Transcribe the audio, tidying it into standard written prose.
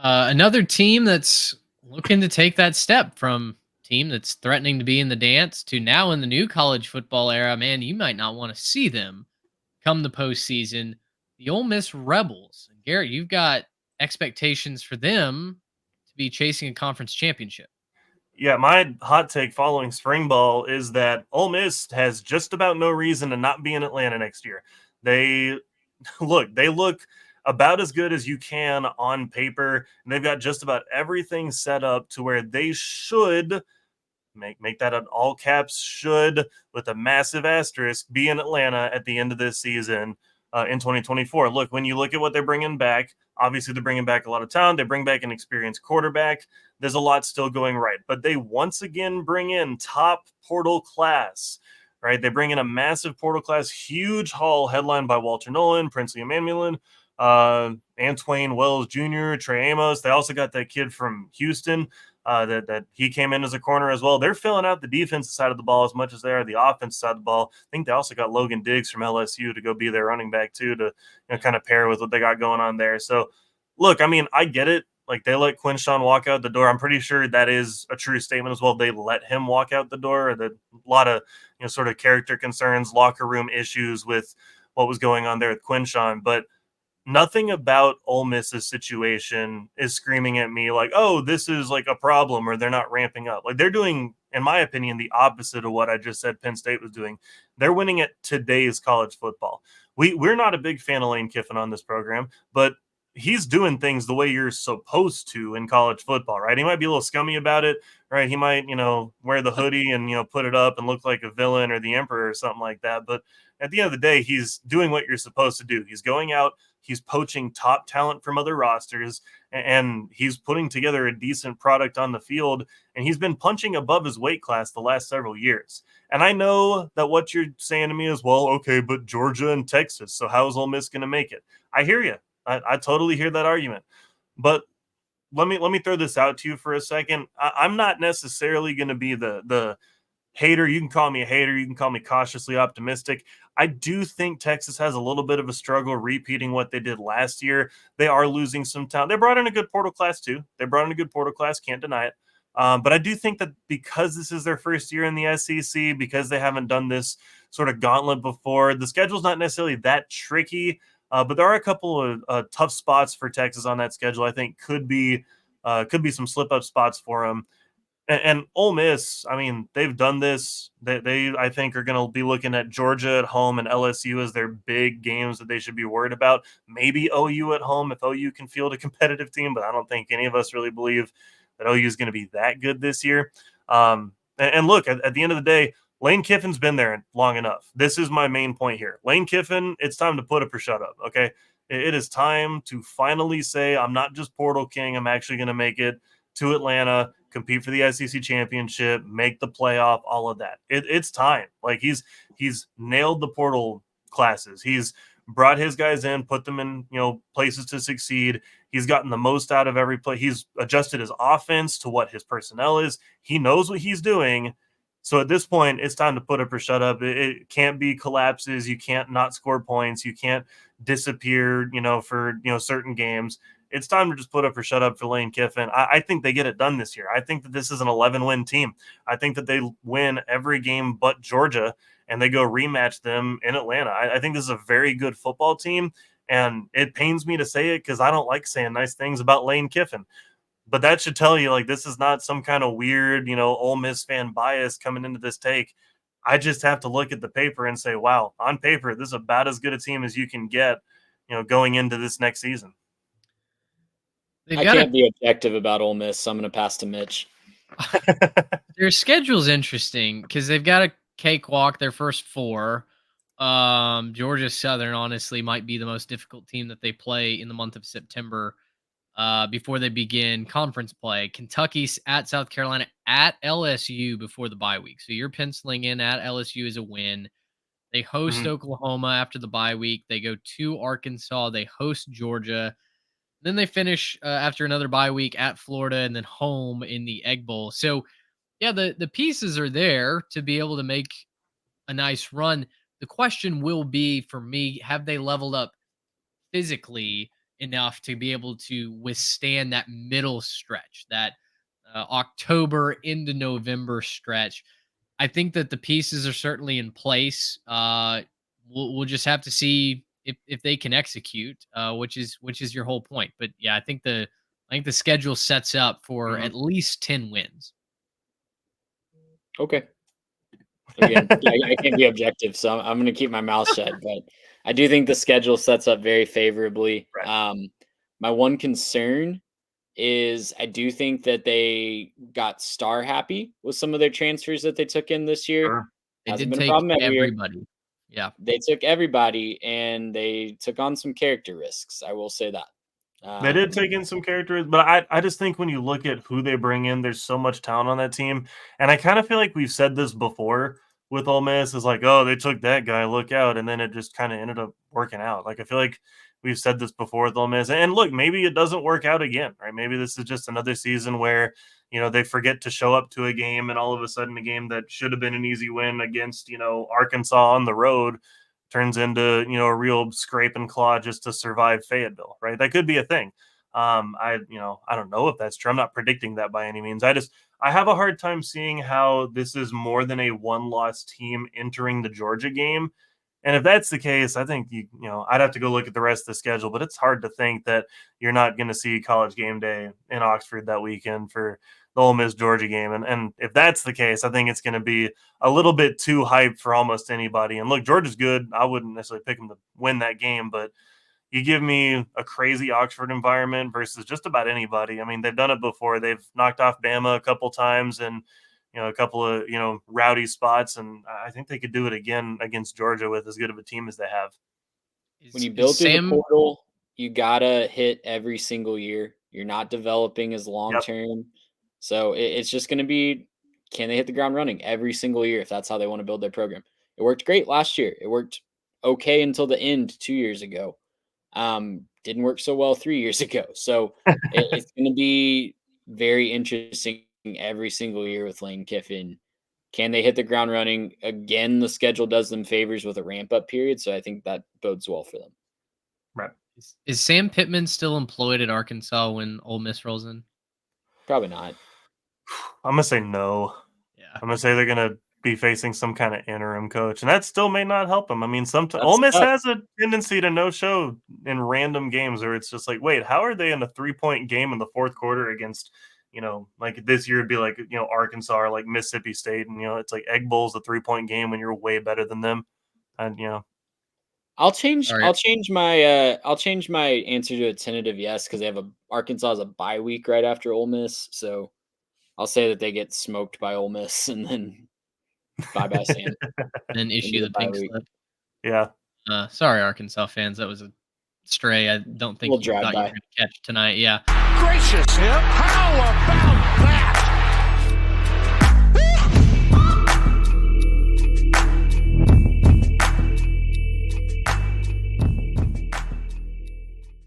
Another team that's looking to take that step from team that's threatening to be in the dance to now in the new college football era. Man, you might not want to see them come the postseason. The Ole Miss Rebels. And Garrett, you've got expectations for them to be chasing a conference championship. Yeah, my hot take following spring ball is that Ole Miss has just about no reason to not be in Atlanta next year. They they look about as good as you can on paper, and they've got just about everything set up to where they should make that an all caps should with a massive asterisk be in Atlanta at the end of this season in 2024. Look, when you look at what they're bringing back, obviously they're bringing back a lot of talent. They bring back an experienced quarterback. There's a lot still going right, but they once again bring in top portal class. Right, they bring in a massive portal class, huge haul headlined by Walter Nolan, Princely Emmanuel, Antwain Wells Jr., Trey Amos. They also got that kid from Houston, that he came in as a corner as well. They're filling out the defensive side of the ball as much as they are the offensive side of the ball. I think they also got Logan Diggs from LSU to go be their running back too, to kind of pair with what they got going on there. So, look, I mean, I get it. Like they let Quinshawn walk out the door. I'm pretty sure that is a true statement as well. They let him walk out the door. A lot of sort of character concerns, locker room issues with what was going on there with Quinshawn, but nothing about Ole Miss's situation is screaming at me like, oh, this is like a problem or they're not ramping up. Like they're doing, in my opinion, the opposite of what I just said Penn State was doing. They're winning at today's college football. We're not a big fan of Lane Kiffin on this program, but he's doing things the way you're supposed to in college football, right? He might be a little scummy about it, right? He might, wear the hoodie and, put it up and look like a villain or the emperor or something like that. But at the end of the day, he's doing what you're supposed to do. He's going out, he's poaching top talent from other rosters, and he's putting together a decent product on the field. And he's been punching above his weight class the last several years. And I know that what you're saying to me is, well, okay, but Georgia and Texas. So how is Ole Miss going to make it? I hear you. I totally hear that argument. But let me throw this out to you for a second. I'm not necessarily going to be the hater. You can call me a hater. You can call me cautiously optimistic. I do think Texas has a little bit of a struggle repeating what they did last year. They are losing some talent. They brought in a good portal class too. They brought in a good portal class. Can't deny it. But I do think that because this is their first year in the SEC, because they haven't done this sort of gauntlet before, the schedule's not necessarily that tricky. But there are a couple of tough spots for Texas on that schedule. I think could be some slip up spots for them. And Ole Miss, I mean, they've done this. They I think are going to be looking at Georgia at home and LSU as their big games that they should be worried about. Maybe OU at home if OU can field a competitive team, but I don't think any of us really believe that OU is going to be that good this year. And look, at the end of the day, Lane Kiffin's been there long enough. This is my main point here. Lane Kiffin, it's time to put up or shut up, okay? It is time to finally say, I'm not just Portal King. I'm actually going to make it to Atlanta, compete for the SEC championship, make the playoff, all of that. It's time. Like he's nailed the portal classes. He's brought his guys in, put them in, places to succeed. He's gotten the most out of every play. He's adjusted his offense to what his personnel is. He knows what he's doing. So at this point, it's time to put up or shut up. It can't be collapses. You can't not score points. You can't disappear, for, certain games. It's time to just put up or shut up for Lane Kiffin. I think they get it done this year. I think that this is an 11-win team. I think that they win every game but Georgia, and they go rematch them in Atlanta. I think this is a very good football team, and it pains me to say it because I don't like saying nice things about Lane Kiffin. But that should tell you, like, this is not some kind of weird, Ole Miss fan bias coming into this take. I just have to look at the paper and say, wow, on paper, this is about as good a team as you can get, going into this next season. They've I got can't be objective about Ole Miss, so I'm going to pass to Mitch. their schedule's interesting because they've got a cakewalk their first four. Georgia Southern honestly might be the most difficult team that they play in the month of September before they begin conference play. Kentucky's at South Carolina, at LSU before the bye week. So you're penciling in at LSU as a win. They host Oklahoma after the bye week. They go to Arkansas. They host Georgia. Then they finish after another bye week at Florida and then home in the Egg Bowl. So, yeah, the pieces are there to be able to make a nice run. The question will be for me, have they leveled up physically enough to be able to withstand that middle stretch, that October into November stretch. I think that the pieces are certainly in place. We'll just have to see if they can execute, which is your whole point. But yeah, I think the schedule sets up for at least 10 wins. Okay. Again, I can't be objective, so I'm going to keep my mouth shut. But I do think the schedule sets up very favorably. Right. My one concern is I do think that they got star happy with some of their transfers that they took in this year. Sure. They Hasn't did been a take problem every year. everybody. Yeah. They took everybody, and they took on some character risks. I will say that. They did take in some characters, but I just think when you look at who they bring in, there's so much talent on that team. And I kind of feel like we've said this before with Ole Miss is like, oh, they took that guy, look out. And then it just kind of ended up working out. Like, I feel like we've said this before with Ole Miss. And look, maybe it doesn't work out again, right? Maybe this is just another season where, they forget to show up to a game and all of a sudden a game that should have been an easy win against, Arkansas on the road turns into, a real scrape and claw just to survive Fayetteville, right? That could be a thing. I don't know if that's true. I'm not predicting that by any means. I have a hard time seeing how this is more than a one-loss team entering the Georgia game. And if that's the case, I think, I'd have to go look at the rest of the schedule, but it's hard to think that you're not going to see College Game Day in Oxford that weekend for the Ole Miss Georgia game. And if that's the case, I think it's going to be a little bit too hyped for almost anybody. And look, Georgia's good. I wouldn't necessarily pick them to win that game, but you give me a crazy Oxford environment versus just about anybody. I mean, they've done it before. They've knocked off Bama a couple times and, a couple of, rowdy spots. And I think they could do it again against Georgia with as good of a team as they have. When you build through the portal, you got to hit every single year. You're not developing as long-term. Yep. So it's just going to be, can they hit the ground running every single year if that's how they want to build their program? It worked great last year. It worked okay until the end 2 years ago. Didn't work so well 3 years ago. So it's going to be very interesting every single year with Lane Kiffin. Can they hit the ground running? Again, the schedule does them favors with a ramp-up period, so I think that bodes well for them. Right. Is Sam Pittman still employed at Arkansas when Ole Miss rolls in? Probably not. I'm going to say no. Yeah. I'm going to say they're going to be facing some kind of interim coach, and that still may not help them. I mean, sometimes Ole Miss has a tendency to no-show in random games where it's just like, wait, how are they in a 3-point game in the fourth quarter against, like this year it'd be like, Arkansas or like Mississippi State, and it's like Egg Bowl's a 3-point game when you're way better than them, and I'll change my answer to a tentative yes because they have Arkansas has a bye week right after Ole Miss, so I'll say that they get smoked by Ole Miss and then bye Sam. And issue the pink slip. Yeah. Sorry, Arkansas fans. That was a stray. I don't think you thought you were going to catch tonight. Yeah. Gracious him. How about